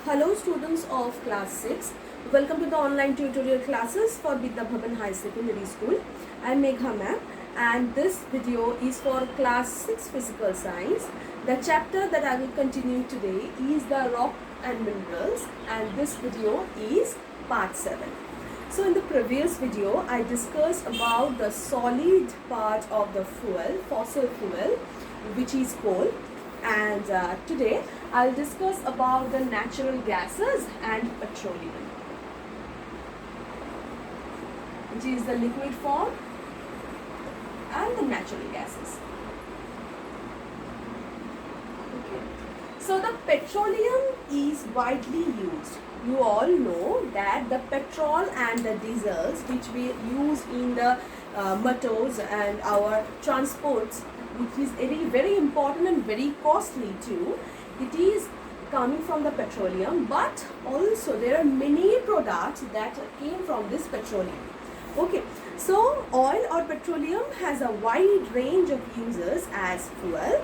Hello students of class 6. Welcome to the online tutorial classes for Vidya Bhavan High Secondary School. I am Megha ma'am and this video is for class 6 physical science. The chapter that I will continue today is the rock and minerals and this video is part 7. So in the previous video I discussed about the solid part of the fuel, fossil fuel, which is coal. And today I'll discuss about the natural gases and petroleum, which is the liquid form, and the natural gases. Okay. So the petroleum is widely used. You all know that the petrol and the diesels which we use in the motors and our transports, which is very important and very costly too, it is coming from the petroleum, but also there are many products that came from this petroleum. Okay, so oil or petroleum has a wide range of uses as fuel,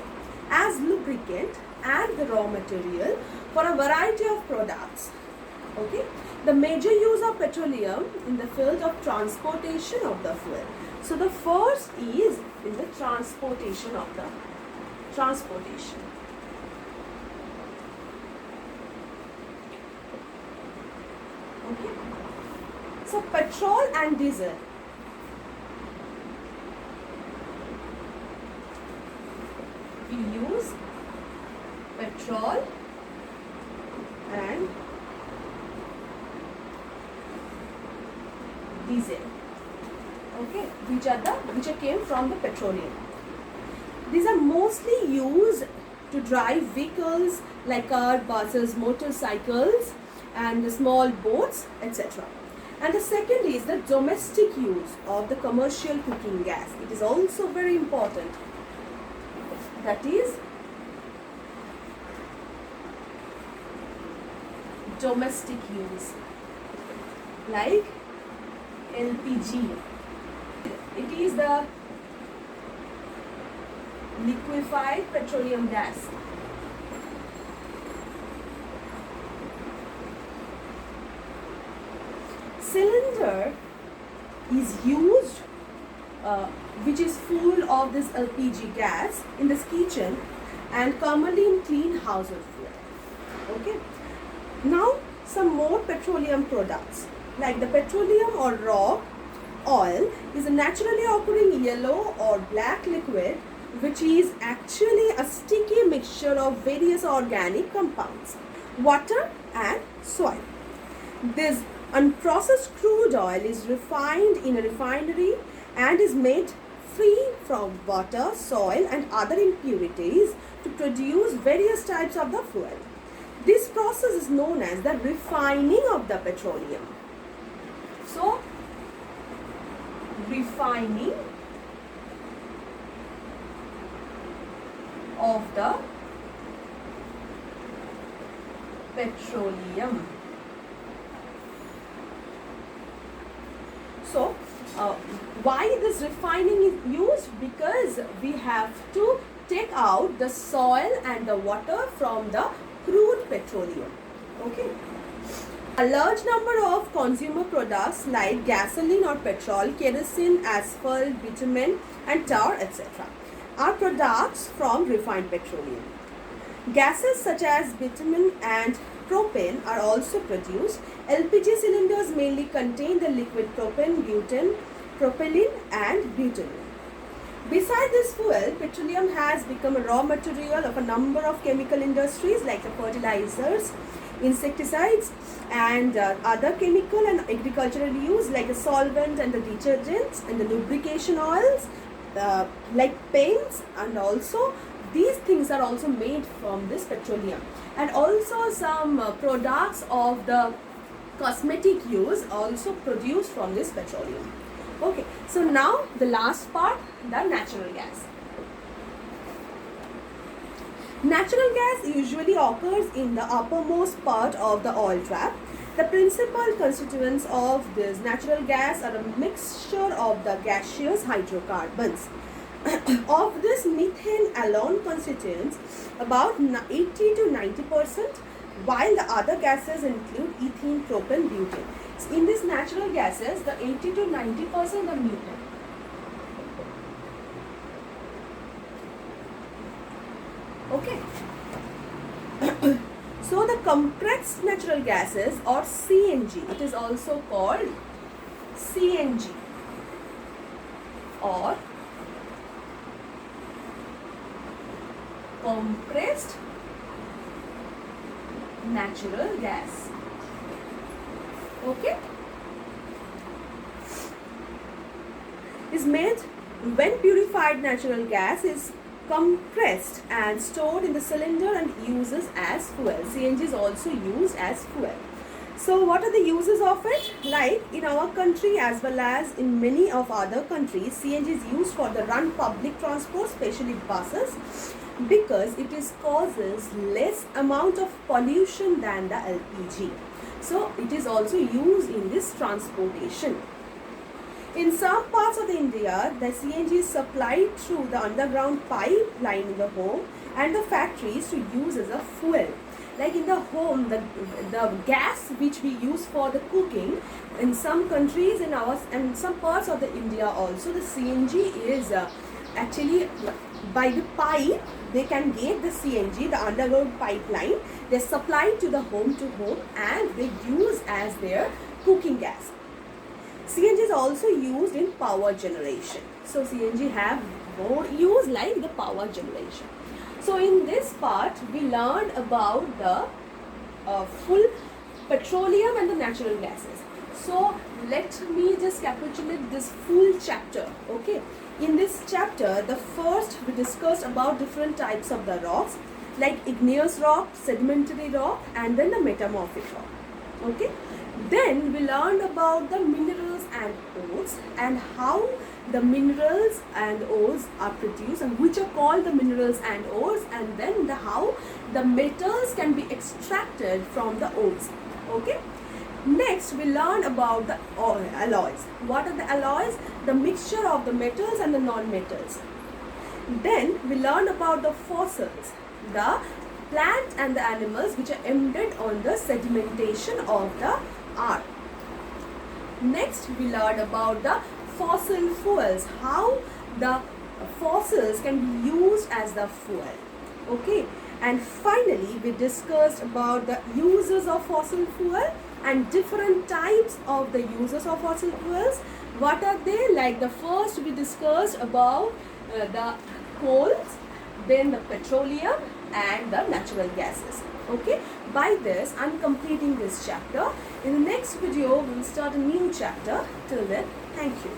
as lubricant and the raw material for a variety of products. Okay, the major use of petroleum in the field of transportation of the fuel. So the first is in the transportation of the transportation. Okay. So petrol and diesel. We use petrol and diesel. Okay, which came from the petroleum. These are mostly used to drive vehicles like car, buses, motorcycles and the small boats, etc. And the second is the domestic use of the commercial cooking gas. It is also very important. That is domestic use, like LPG. It is the liquefied petroleum gas. Cylinder is used which is full of this LPG gas in this kitchen and commonly in clean household fuel. Okay. Now some more petroleum products like the petroleum or raw oil is a naturally occurring yellow or black liquid which is actually a sticky mixture of various organic compounds, water and soil. This unprocessed crude oil is refined in a refinery and is made free from water, soil and other impurities to produce various types of the fuel. This process is known as the refining of the petroleum. So, refining of the petroleum. So, why this refining is used? Because we have to take out the soil and the water from the crude petroleum. Okay. A large number of consumer products like gasoline or petrol, kerosene, asphalt, bitumen and tar, etc. are products from refined petroleum. Gases such as bitumen and propane are also produced. LPG cylinders mainly contain the liquid propane, butane, propylene and butane. Besides this fuel, petroleum has become a raw material of a number of chemical industries like the fertilizers, insecticides and other chemical and agricultural use like the solvent and the detergents and the lubrication oils like paints, and also these things are also made from this petroleum, and also some products of the cosmetic use also produced from this petroleum. Okay, so now the last part, the natural gas. Natural gas usually occurs in the uppermost part of the oil trap. The principal constituents of this natural gas are a mixture of the gaseous hydrocarbons. Of this, methane alone constitutes about 80 to 90%, while the other gases include ethene, propane, butane. In these natural gases, the 80 to 90% are methane. Okay. So the compressed natural gases or CNG, it is also called CNG or compressed natural gas. Okay, is made when purified natural gas is compressed and stored in the cylinder and uses as fuel. CNG is also used as fuel. So what are the uses of it? Like in our country as well as in many of other countries, CNG is used for the run public transport, especially buses, because it is causes less amount of pollution than the LPG. So it is also used in this transportation. In some parts of the India, the CNG is supplied through the underground pipeline in the home and the factories to use as a fuel. Like in the home, the gas which we use for the cooking, in some countries and some parts of the India also, the CNG is actually by the pipe. They can get the CNG, the underground pipeline. They supply to the home and they use as their cooking gas. CNG is also used in power generation. So CNG have more use like the power generation. So in this part we learned about the full petroleum and the natural gases. So let me just capitulate this full chapter. Okay. In this chapter, the first we discussed about different types of the rocks like igneous rock, sedimentary rock, and then the metamorphic rock. Okay. Then we learned about the minerals and ores and how the minerals and ores are produced and which are called the minerals and ores, and then how the metals can be extracted from the ores. Okay. Next we learn about the alloys. What are the alloys? The mixture of the metals and the non-metals. Then we learn about the fossils, the plants and the animals which are embedded on the sedimentation of the earth. Next we learn about the fossil fuels, how the fossils can be used as the fuel. Okay, and finally we discussed about the uses of fossil fuel and different types of the uses of fossil fuels. What are they? Like the first we discussed about the coals, then the petroleum and the natural gases. Okay, by this I am completing this chapter. In the next video we will start a new chapter. Till then, thank you.